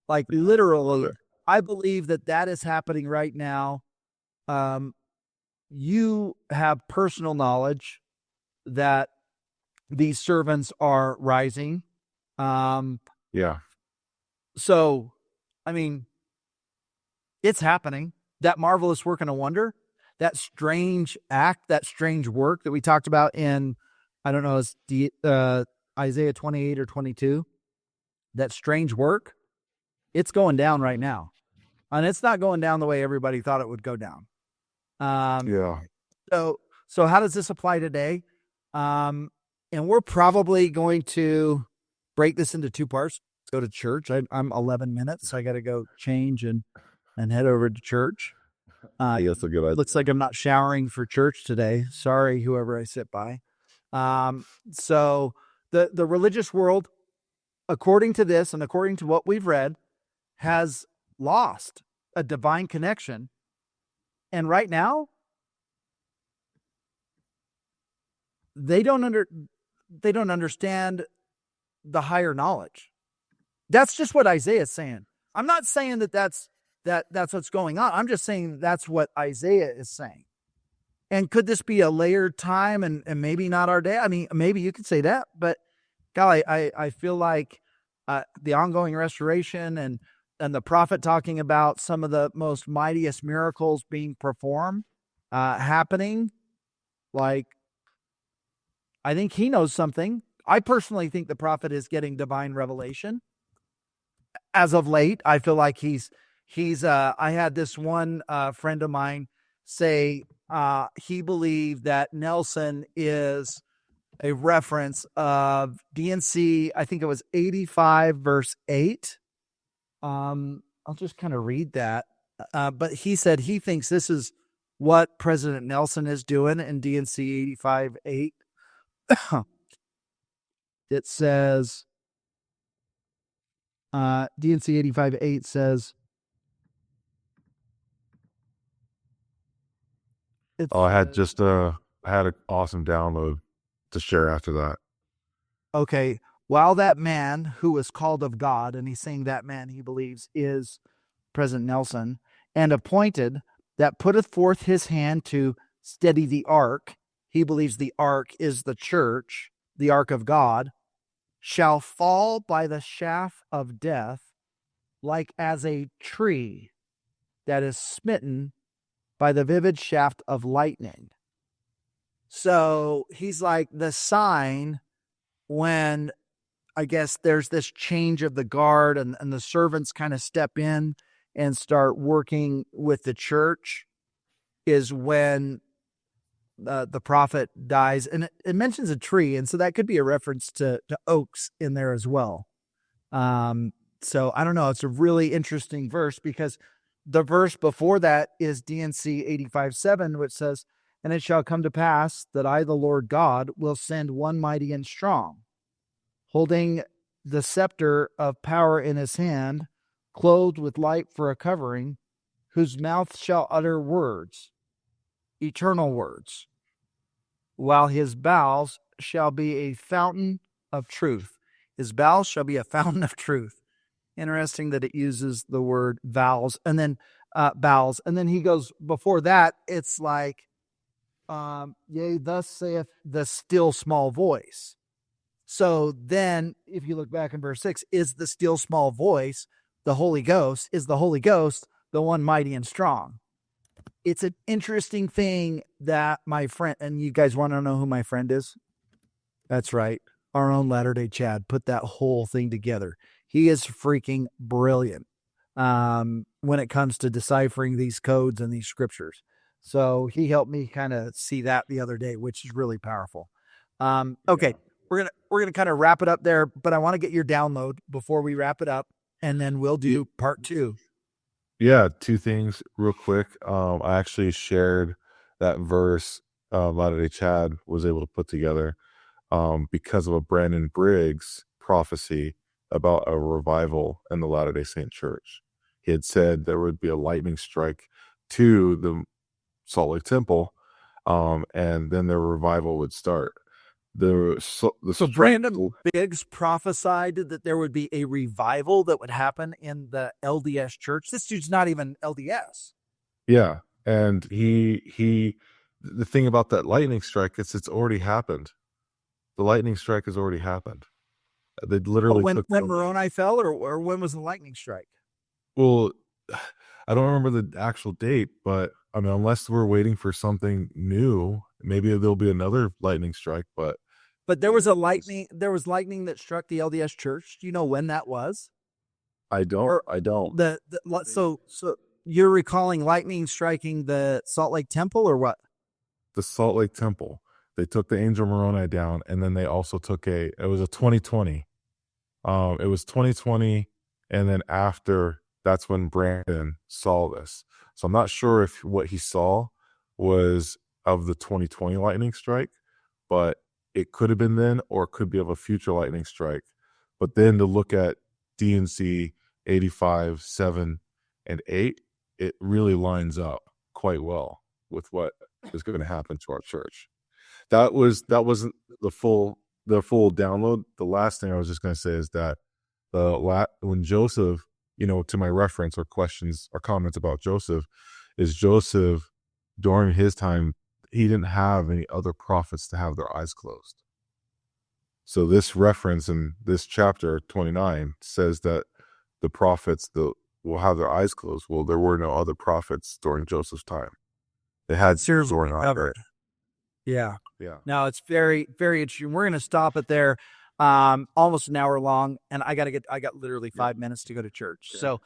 Like, literally, I believe that is happening right now. You have personal knowledge that these servants are rising. Yeah. So, I mean, it's happening. That marvelous work and a wonder, that strange act, that strange work that we talked about in, I don't know, it's Isaiah 28 or 22, that strange work, it's going down right now. And it's not going down the way everybody thought it would go down. Yeah. So how does this apply today? And we're probably going to break this into two parts. Let's go to church. I'm 11 minutes, so I got to go change and head over to church. That's a good idea. Looks like I'm not showering for church today. Sorry, whoever I sit by. So the religious world, according to this and according to what we've read, has lost a divine connection. And right now, they don't understand the higher knowledge. That's just what Isaiah is saying. I'm not saying that's what's going on. I'm just saying that's what Isaiah is saying. And could this be a layered time and maybe not our day? I mean, maybe you could say that, but golly, I feel like the ongoing restoration and the prophet talking about some of the most mightiest miracles being performed, happening. Like, I think he knows something. I personally think the prophet is getting divine revelation as of late. I feel like he's I had this one friend of mine say he believed that Nelson is a reference of DNC, I think it was 85 verse 8. I'll just kind of read that. But he said he thinks this is what President Nelson is doing in DNC 85 8. It says, DNC 85 8 says, I had an awesome download to share after that. Okay, while that man who was called of God, and he's saying that man he believes is President Nelson, and appointed, that putteth forth his hand to steady the ark, he believes the ark is the church, the ark of God, shall fall by the shaft of death, like as a tree that is smitten by the vivid shaft of lightning. So he's like, the sign when, I guess, there's this change of the guard and the servants kind of step in and start working with the church is when the prophet dies. And it mentions a tree, and so that could be a reference to oaks in there as well. So I don't know. It's a really interesting verse because the verse before that is DNC 85:7, which says, "And it shall come to pass that I, the Lord God, will send one mighty and strong, holding the scepter of power in his hand, clothed with light for a covering, whose mouth shall utter words, eternal words, while his bowels shall be a fountain of truth." His bowels shall be a fountain of truth. Interesting that it uses the word vowels and then bowels. And then he goes before that, it's like, yea, thus saith the still small voice. So then if you look back in verse 6, is the still small voice the Holy Ghost? Is the Holy Ghost the one mighty and strong? It's an interesting thing that my friend, and you guys want to know who my friend is? That's right. Our own Latter-day Chad put that whole thing together. He is freaking brilliant when it comes to deciphering these codes and these scriptures. So he helped me kind of see that the other day, which is really powerful. Okay, we're gonna kind of wrap it up there, but I want to get your download before we wrap it up, and then we'll do part 2. Yeah, 2 things real quick. I actually shared that verse Latter-day Chad was able to put together because of a Brandon Briggs prophecy about a revival in the Latter-day Saint Church. He had said there would be a lightning strike to the Salt Lake Temple, and then their revival would start. So Brandon Biggs prophesied that there would be a revival that would happen in the LDS church. This dude's not even LDS. Yeah, and the thing about that lightning strike is it's already happened. The lightning strike has already happened. They literally when Moroni fell, or when was the lightning strike? Well, I don't remember the actual date, but I mean, unless we're waiting for something new, maybe there'll be another lightning strike. But there was lightning that struck the LDS church. Do you know when that was? I don't. So you're recalling lightning striking the Salt Lake Temple, or what? The Salt Lake Temple. They took the Angel Moroni down, and then they also took it was a 2020. It was 2020, and then after, that's when Brandon saw this. So I'm not sure if what he saw was of the 2020 lightning strike, but it could have been then, or it could be of a future lightning strike. But then to look at DNC 85, 7, and 8, it really lines up quite well with what is going to happen to our church. That wasn't the full download. The last thing I was just going to say is that when Joseph, to my reference or questions or comments about Joseph, is Joseph during his time, he didn't have any other prophets to have their eyes closed. So this reference in this chapter 29 says that the prophets will have their eyes closed. Well, there were no other prophets during Joseph's time. They had Seriously during covered. Yeah. Yeah. No, it's very, very interesting. We're going to stop it there. Almost an hour long, and I got literally 5 minutes to go to church. Okay. So,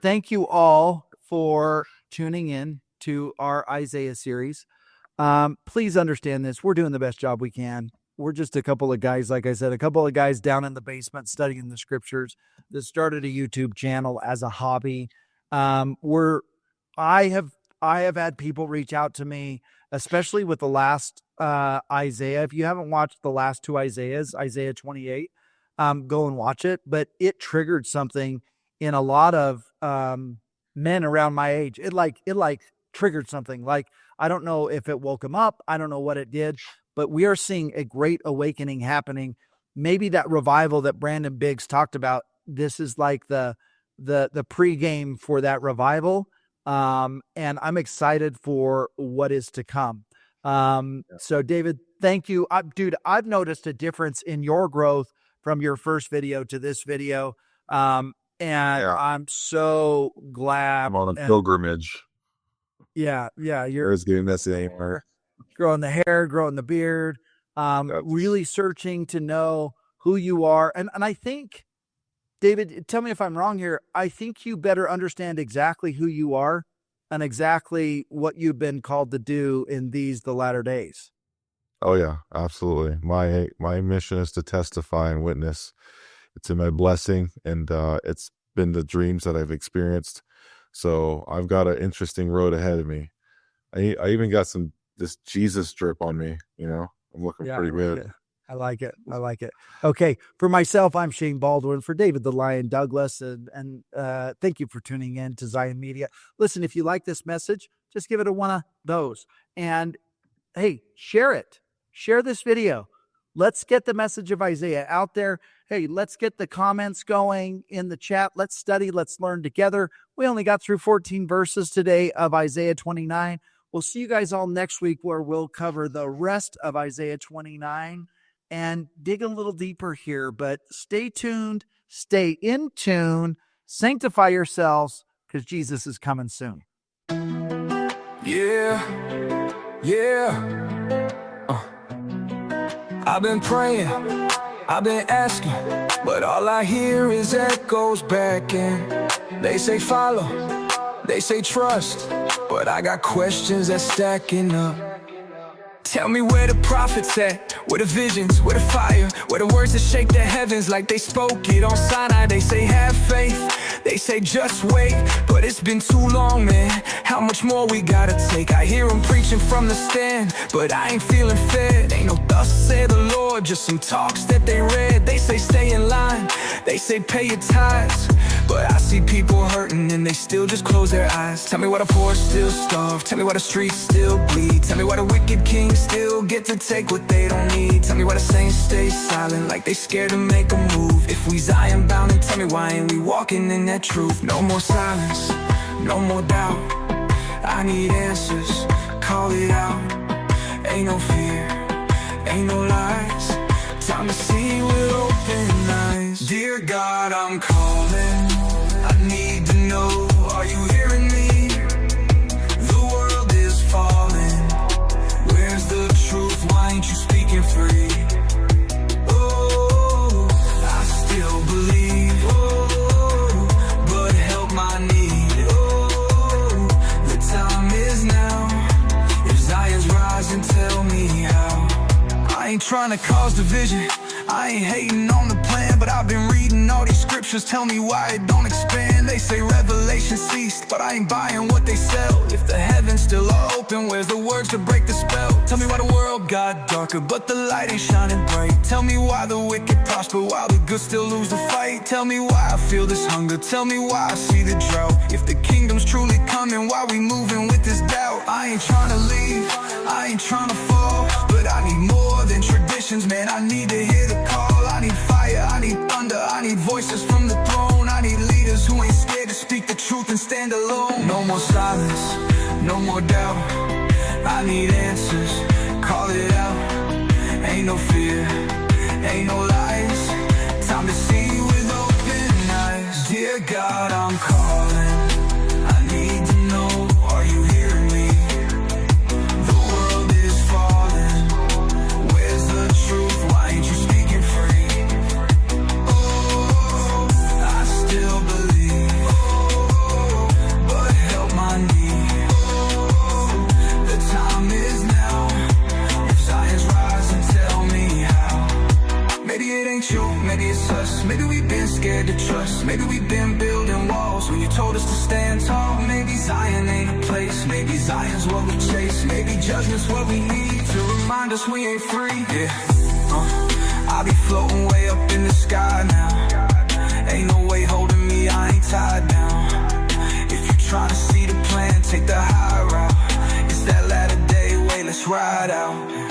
thank you all for tuning in to our Isaiah series. Please understand this. We're doing the best job we can. We're just a couple of guys, like I said, a couple of guys down in the basement studying the scriptures that started a YouTube channel as a hobby. I have had people reach out to me, especially with the last Isaiah. If you haven't watched the last two Isaiahs, Isaiah 28, go and watch it. But it triggered something in a lot of men around my age. It triggered something. Like, I don't know if it woke them up. I don't know what it did, but we are seeing a great awakening happening. Maybe that revival that Brandon Biggs talked about, this is like the pregame for that revival. And I'm excited for what is to come. So David, thank you. Dude, I've noticed a difference in your growth from your first video to this video. And I'm so glad. I'm on a pilgrimage. Yeah. You're getting this anymore. Growing the hair, growing the beard, really searching to know who you are. And I think, David, tell me if I'm wrong here. I think you better understand exactly who you are and exactly what you've been called to do in the latter days. Oh yeah, absolutely. My mission is to testify and witness. It's in my blessing, and it's been the dreams that I've experienced. So I've got an interesting road ahead of me. I even got this Jesus drip on me. I'm looking pretty good. I like it. Okay. For myself, I'm Shane Baldwin. For David the Lion Douglas, and thank you for tuning in to Zion Media. Listen, if you like this message, just give it a one of those. And hey, share it. Share this video. Let's get the message of Isaiah out there. Hey, let's get the comments going in the chat. Let's study. Let's learn together. We only got through 14 verses today of Isaiah 29. We'll see you guys all next week, where we'll cover the rest of Isaiah 29 and dig a little deeper here. But stay tuned, stay in tune, sanctify yourselves, because Jesus is coming soon. Yeah. I've been praying, I've been asking, but all I hear is echoes back, and they say follow, they say trust, but I got questions that's stacking up. Tell me where the prophets at, where the visions, where the fire, where the words that shake the heavens like they spoke it on Sinai. They say have faith, they say just wait, but it's been too long, man. How much more we gotta take? I hear them preaching from the stand, but I ain't feeling fed. Ain't no thus said the Lord, just some talks that they read. They say stay in line, they say pay your tithes, but I see people hurting and they still just close their eyes. Tell me why the poor still starve, tell me why the streets still bleed, tell me why the wicked kings still get to take what they don't need. Tell me why the saints stay silent like they scared to make a move. If we Zion bound, and tell me why ain't we walking in that truth? No more silence, no more doubt, I need answers, call it out. Ain't no fear, ain't no lies, time to see with open eyes. Dear God, I'm calling, I need to know, are you hearing me? The world is falling, where's the truth? Why ain't you speaking free? Oh, I still believe, oh, but help my need. Oh, the time is now, if Zion's rising, tell me how. I ain't trying to cause division, I ain't hating on the plan, but I've been reading all these scriptures, tell me why it don't expand. They say revelation ceased, but I ain't buying what they sell. If the heavens still are open, where's the words to break the spell? Tell me why the world got darker, but the light ain't shining bright. Tell me why the wicked prosper while the good still lose the fight. Tell me why I feel this hunger, tell me why I see the drought. If the kingdom's truly coming, why we moving with this doubt? I ain't trying to leave, I ain't trying to fall, but I need more than traditions, man. I need to hear the call. I need fire, I need thunder, I need voices from the throne. I need leaders who ain't scared to speak the truth and stand alone. No more silence, no more doubt, I need answers, call it out. Ain't no fear, ain't no lies. Time to see with open eyes. Dear God, I'm calling. I need to know, are you hearing me? The world is falling. Where's the truth? Why ain't you speaking free? Oh, I still believe, but help my need. The time is now. If Zion's rise and tell me how. Maybe it ain't you, maybe it's us. Maybe we've been scared to trust. Maybe we've been building walls when you told us to stand tall. Maybe Zion ain't a place. Maybe Zion's what we chase. Maybe judgment's what we need to remind us we ain't free. Yeah, I'll be floating way up in the sky now. Ain't no way holding me, I ain't tied down. If you tryna see the plan, take the high route. It's that latter day way, let's ride out.